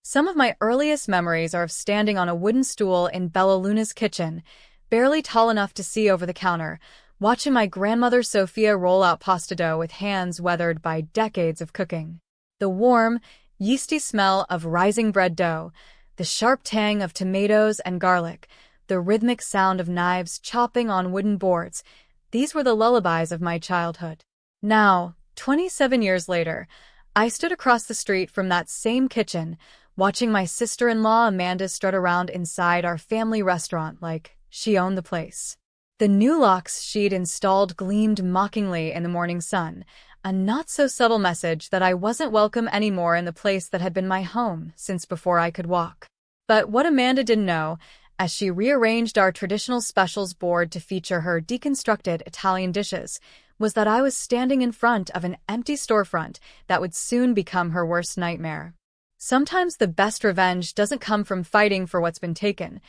Some of my earliest memories are of standing on a wooden stool in Bella Luna's kitchen, barely tall enough to see over the counter, watching my grandmother Sophia roll out pasta dough with hands weathered by decades of cooking. The warm, yeasty smell of rising bread dough, the sharp tang of tomatoes and garlic, the rhythmic sound of knives chopping on wooden boards, these were the lullabies of my childhood. Now, 27 years later, I stood across the street from that same kitchen, watching my sister-in-law Amanda strut around inside our family restaurant like she owned the place. The new locks she'd installed gleamed mockingly in the morning sun, a not-so-subtle message that I wasn't welcome anymore in the place that had been my home since before I could walk. But what Amanda didn't know, as she rearranged our traditional specials board to feature her deconstructed Italian dishes, was that I was standing in front of an empty storefront that would soon become her worst nightmare. Sometimes the best revenge doesn't come from fighting for what's been taken.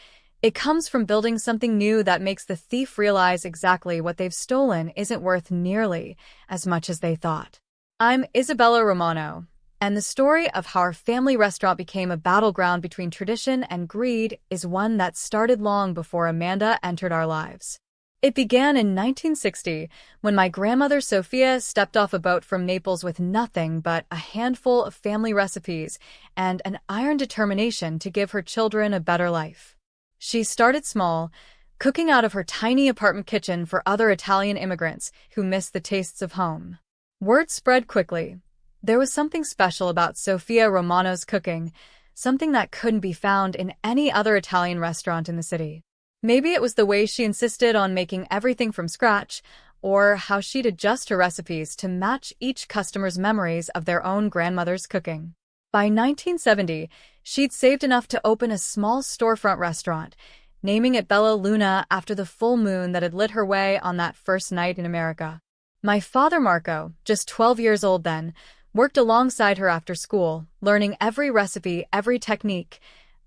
It comes from building something new that makes the thief realize exactly what they've stolen isn't worth nearly as much as they thought. I'm Isabella Romano, and the story of how our family restaurant became a battleground between tradition and greed is one that started long before Amanda entered our lives. It began in 1960 when my grandmother Sophia stepped off a boat from Naples with nothing but a handful of family recipes and an iron determination to give her children a better life. She started small, cooking out of her tiny apartment kitchen for other Italian immigrants who missed the tastes of home. Word spread quickly. There was something special about Sophia Romano's cooking, something that couldn't be found in any other Italian restaurant in the city. Maybe it was the way she insisted on making everything from scratch, or how she'd adjust her recipes to match each customer's memories of their own grandmother's cooking. By 1970, she'd saved enough to open a small storefront restaurant, naming it Bella Luna after the full moon that had lit her way on that first night in America. My father Marco, just 12 years old then, worked alongside her after school, learning every recipe, every technique,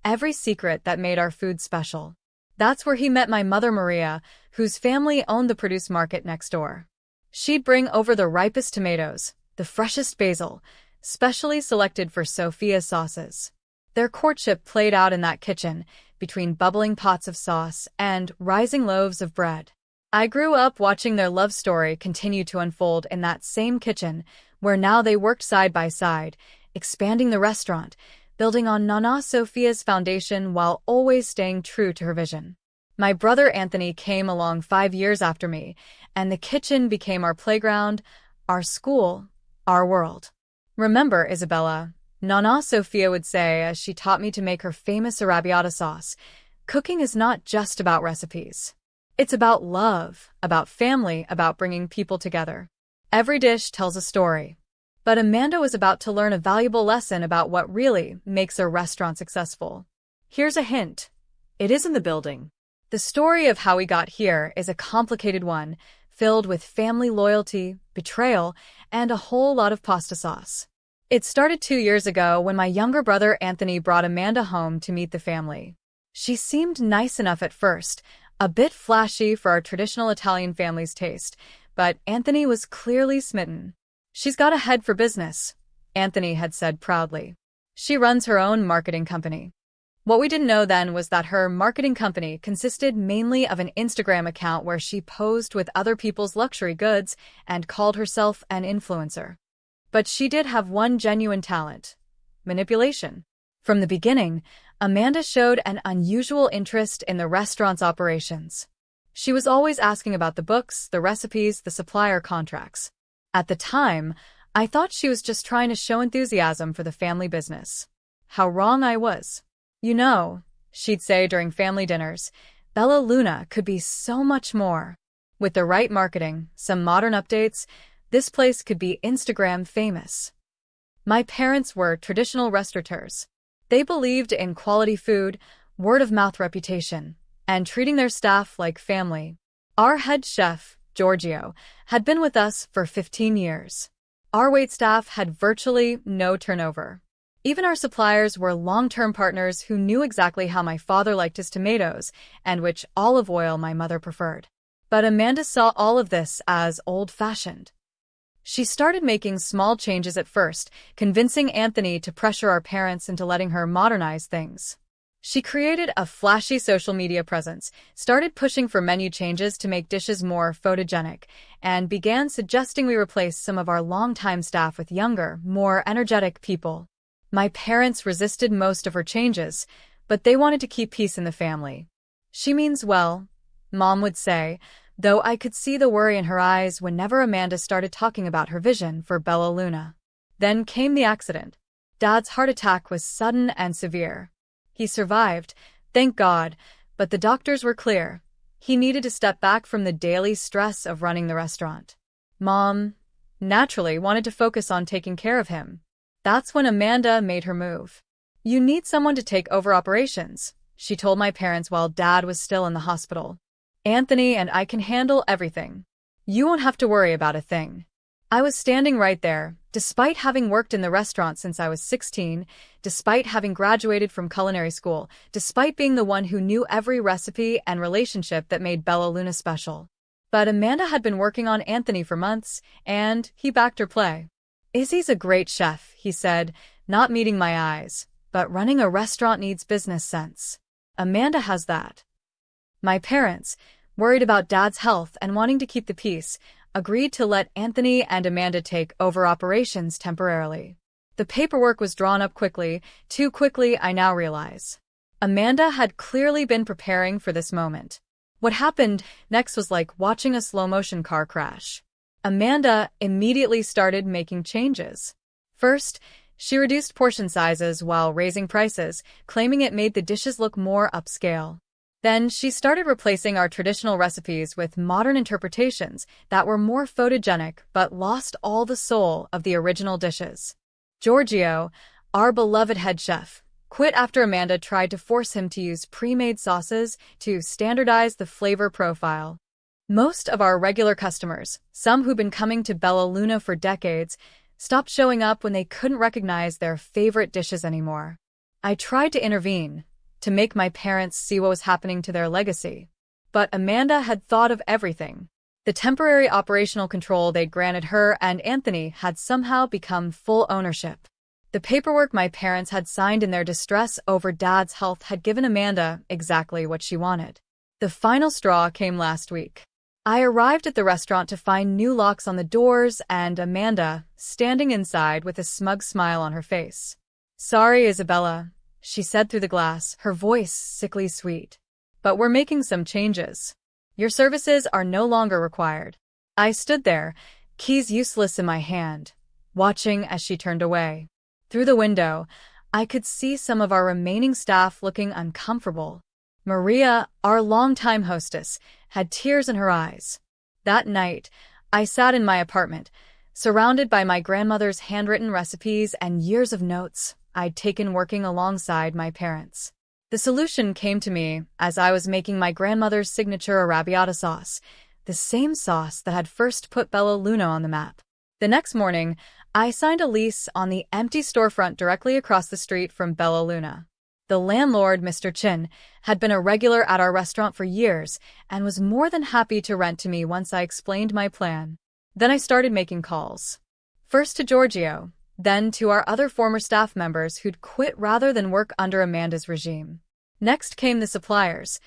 every secret that made our food special. That's where he met my mother Maria, whose family owned the produce market next door. She'd bring over the ripest tomatoes, the freshest basil, specially selected for Sophia's sauces. Their courtship played out in that kitchen, between bubbling pots of sauce and rising loaves of bread. I grew up watching their love story continue to unfold in that same kitchen, where now they worked side by side, expanding the restaurant, building on Nana Sophia's foundation while always staying true to her vision. My brother Anthony came along 5 years after me, and the kitchen became our playground, our school, our world. Remember, Isabella, Nana Sophia would say as she taught me to make her famous arrabbiata sauce, cooking is not just about recipes. It's about love, about family, about bringing people together. Every dish tells a story. But Amanda was about to learn a valuable lesson about what really makes a restaurant successful. Here's a hint. It isn't the building. The story of how we got here is a complicated one, filled with family loyalty, betrayal, and a whole lot of pasta sauce. It started 2 years ago when my younger brother Anthony brought Amanda home to meet the family. She seemed nice enough at first, a bit flashy for our traditional Italian family's taste, but Anthony was clearly smitten. "She's got a head for business," Anthony had said proudly. "She runs her own marketing company." What we didn't know then was that her marketing company consisted mainly of an Instagram account where she posed with other people's luxury goods and called herself an influencer. But she did have one genuine talent: manipulation. From the beginning, Amanda showed an unusual interest in the restaurant's operations. She was always asking about the books, the recipes, the supplier contracts. At the time, I thought she was just trying to show enthusiasm for the family business. How wrong I was. "You know," she'd say during family dinners, "Bella Luna could be so much more. With the right marketing, some modern updates, this place could be Instagram famous." My parents were traditional restaurateurs. They believed in quality food, word-of-mouth reputation, and treating their staff like family. Our head chef, Giorgio, had been with us for 15 years. Our waitstaff had virtually no turnover. Even our suppliers were long-term partners who knew exactly how my father liked his tomatoes and which olive oil my mother preferred. But Amanda saw all of this as old-fashioned. She started making small changes at first, convincing Anthony to pressure our parents into letting her modernize things. She created a flashy social media presence, started pushing for menu changes to make dishes more photogenic, and began suggesting we replace some of our longtime staff with younger, more energetic people. My parents resisted most of her changes, but they wanted to keep peace in the family. "She means well," Mom would say, though I could see the worry in her eyes whenever Amanda started talking about her vision for Bella Luna. Then came the accident. Dad's heart attack was sudden and severe. He survived, thank God, but the doctors were clear. He needed to step back from the daily stress of running the restaurant. Mom, naturally, wanted to focus on taking care of him. That's when Amanda made her move. "You need someone to take over operations," she told my parents while Dad was still in the hospital. "Anthony and I can handle everything. You won't have to worry about a thing." I was standing right there, despite having worked in the restaurant since I was 16, despite having graduated from culinary school, despite being the one who knew every recipe and relationship that made Bella Luna special. But Amanda had been working on Anthony for months, and he backed her play. "Izzy's a great chef," he said, not meeting my eyes, "but running a restaurant needs business sense. Amanda has that." My parents, worried about Dad's health and wanting to keep the peace, agreed to let Anthony and Amanda take over operations temporarily. The paperwork was drawn up quickly, too quickly I now realize. Amanda had clearly been preparing for this moment. What happened next was like watching a slow-motion car crash. Amanda immediately started making changes. First, she reduced portion sizes while raising prices, claiming it made the dishes look more upscale. Then she started replacing our traditional recipes with modern interpretations that were more photogenic but lost all the soul of the original dishes. Giorgio, our beloved head chef, quit after Amanda tried to force him to use pre-made sauces to standardize the flavor profile. Most of our regular customers, some who've been coming to Bella Luna for decades, stopped showing up when they couldn't recognize their favorite dishes anymore. I tried to intervene, to make my parents see what was happening to their legacy. But Amanda had thought of everything. The temporary operational control they'd granted her and Anthony had somehow become full ownership. The paperwork my parents had signed in their distress over Dad's health had given Amanda exactly what she wanted. The final straw came last week. I arrived at the restaurant to find new locks on the doors and Amanda standing inside with a smug smile on her face. "Sorry, Isabella," she said through the glass, her voice sickly sweet. "But we're making some changes. Your services are no longer required." I stood there, keys useless in my hand, watching as she turned away. Through the window, I could see some of our remaining staff looking uncomfortable. Maria, our longtime hostess, had tears in her eyes. That night, I sat in my apartment, surrounded by my grandmother's handwritten recipes and years of notes I'd taken working alongside my parents. The solution came to me as I was making my grandmother's signature arrabbiata sauce, the same sauce that had first put Bella Luna on the map. The next morning, I signed a lease on the empty storefront directly across the street from Bella Luna. The landlord, Mr. Chin, had been a regular at our restaurant for years and was more than happy to rent to me once I explained my plan. Then I started making calls. First to Giorgio, then to our other former staff members who'd quit rather than work under Amanda's regime. Next came the suppliers,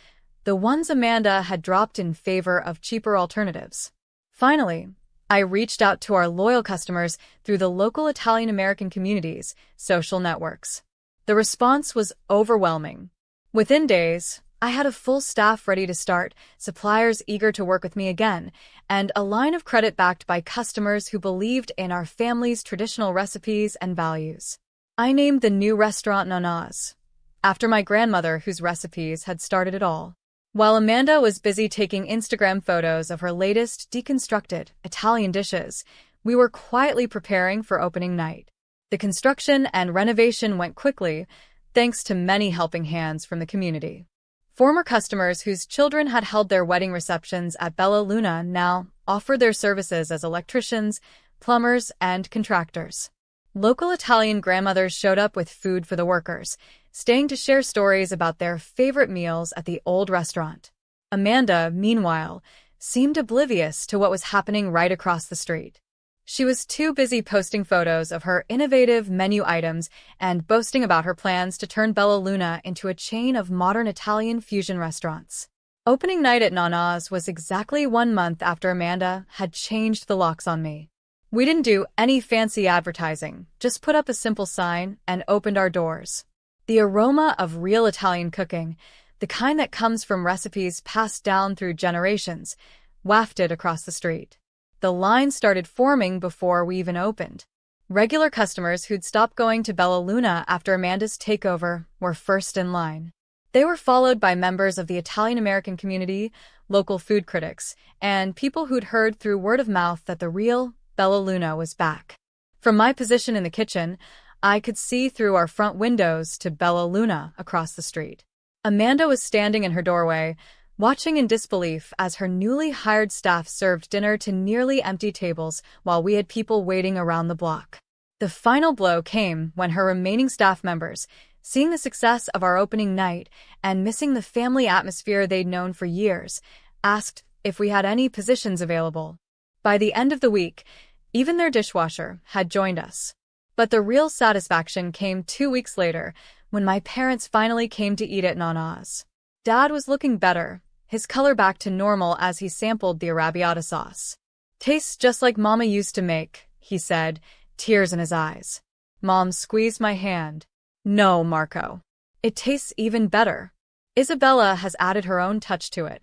the ones Amanda had dropped in favor of cheaper alternatives. Finally, I reached out to our loyal customers through the local Italian-American community's social networks. The response was overwhelming. Within days, I had a full staff ready to start, suppliers eager to work with me again, and a line of credit backed by customers who believed in our family's traditional recipes and values. I named the new restaurant Nana's, after my grandmother whose recipes had started it all. While Amanda was busy taking Instagram photos of her latest deconstructed Italian dishes, we were quietly preparing for opening night. The construction and renovation went quickly, thanks to many helping hands from the community. Former customers whose children had held their wedding receptions at Bella Luna now offered their services as electricians, plumbers, and contractors. Local Italian grandmothers showed up with food for the workers, staying to share stories about their favorite meals at the old restaurant. Amanda, meanwhile, seemed oblivious to what was happening right across the street. She was too busy posting photos of her innovative menu items and boasting about her plans to turn Bella Luna into a chain of modern Italian fusion restaurants. Opening night at Nana's was exactly 1 month after Amanda had changed the locks on me. We didn't do any fancy advertising, just put up a simple sign and opened our doors. The aroma of real Italian cooking, the kind that comes from recipes passed down through generations, wafted across the street. The line started forming before we even opened. Regular customers who'd stopped going to Bella Luna after Amanda's takeover were first in line. They were followed by members of the Italian-American community, local food critics, and people who'd heard through word of mouth that the real Bella Luna was back. From my position in the kitchen, I could see through our front windows to Bella Luna across the street. Amanda was standing in her doorway, watching in disbelief as her newly hired staff served dinner to nearly empty tables while we had people waiting around the block. The final blow came when her remaining staff members, seeing the success of our opening night and missing the family atmosphere they'd known for years, asked if we had any positions available. By the end of the week, even their dishwasher had joined us. But the real satisfaction came 2 weeks later, when my parents finally came to eat at Nana's. Dad was looking better, his color back to normal as he sampled the arrabbiata sauce. "Tastes just like Mama used to make," he said, tears in his eyes. Mom squeezed my hand. "No, Marco. It tastes even better. Isabella has added her own touch to it."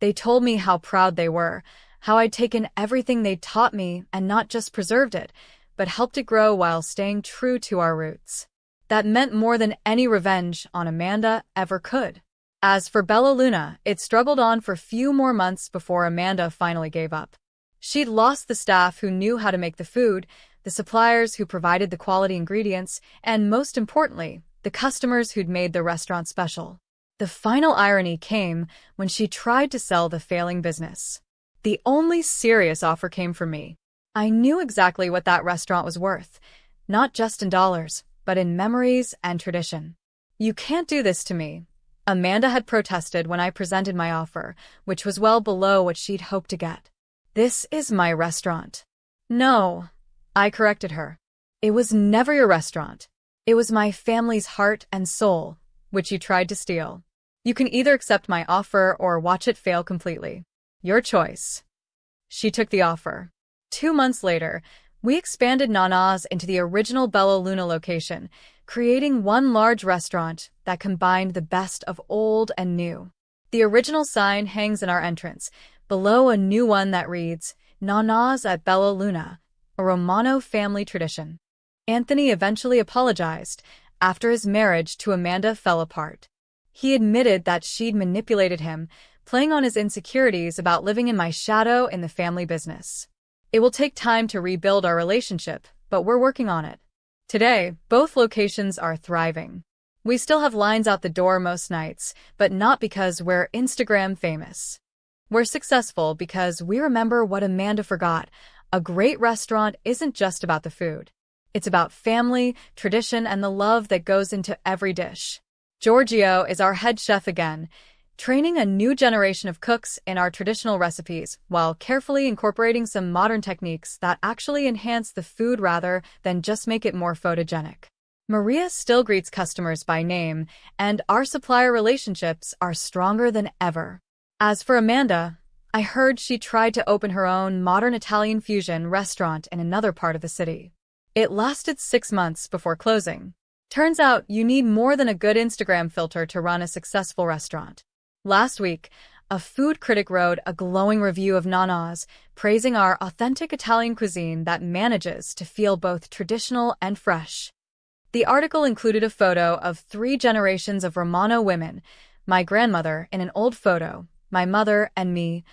They told me how proud they were, how I'd taken everything they'd taught me and not just preserved it, but helped it grow while staying true to our roots. That meant more than any revenge on Amanda ever could. As for Bella Luna, it struggled on for a few more months before Amanda finally gave up. She'd lost the staff who knew how to make the food, the suppliers who provided the quality ingredients, and most importantly, the customers who'd made the restaurant special. The final irony came when she tried to sell the failing business. The only serious offer came from me. I knew exactly what that restaurant was worth, not just in dollars, but in memories and tradition. "You can't do this to me," Amanda had protested when I presented my offer, which was well below what she'd hoped to get. "This is my restaurant." "No," I corrected her. "It was never your restaurant. It was my family's heart and soul, which you tried to steal. You can either accept my offer or watch it fail completely. Your choice." She took the offer. 2 months later, we expanded Nana's into the original Bella Luna location, creating one large restaurant that combined the best of old and new. The original sign hangs in our entrance, below a new one that reads, "Nana's at Bella Luna, a Romano family tradition." Anthony eventually apologized after his marriage to Amanda fell apart. He admitted that she'd manipulated him, playing on his insecurities about living in my shadow in the family business. It will take time to rebuild our relationship, but we're working on it. Today, both locations are thriving. We still have lines out the door most nights, but not because we're Instagram famous. We're successful because we remember what Amanda forgot. A great restaurant isn't just about the food. It's about family, tradition, and the love that goes into every dish. Giorgio is our head chef again, training a new generation of cooks in our traditional recipes while carefully incorporating some modern techniques that actually enhance the food rather than just make it more photogenic. Maria still greets customers by name, and our supplier relationships are stronger than ever. As for Amanda, I heard she tried to open her own modern Italian fusion restaurant in another part of the city. It lasted 6 months before closing. Turns out you need more than a good Instagram filter to run a successful restaurant. Last week, a food critic wrote a glowing review of Nana's, praising our authentic Italian cuisine that manages to feel both traditional and fresh. The article included a photo of 3 generations of Romano women, my grandmother in an old photo, my mother and me,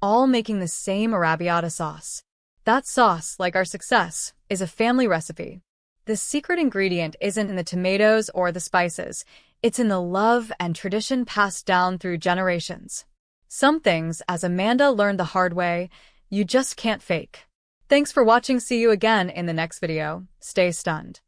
all making the same arrabbiata sauce. That sauce, like our success, is a family recipe. The secret ingredient isn't in the tomatoes or the spices. It's in the love and tradition passed down through generations. Some things, as Amanda learned the hard way, you just can't fake. Thanks for watching. See you again in the next video. Stay stunned.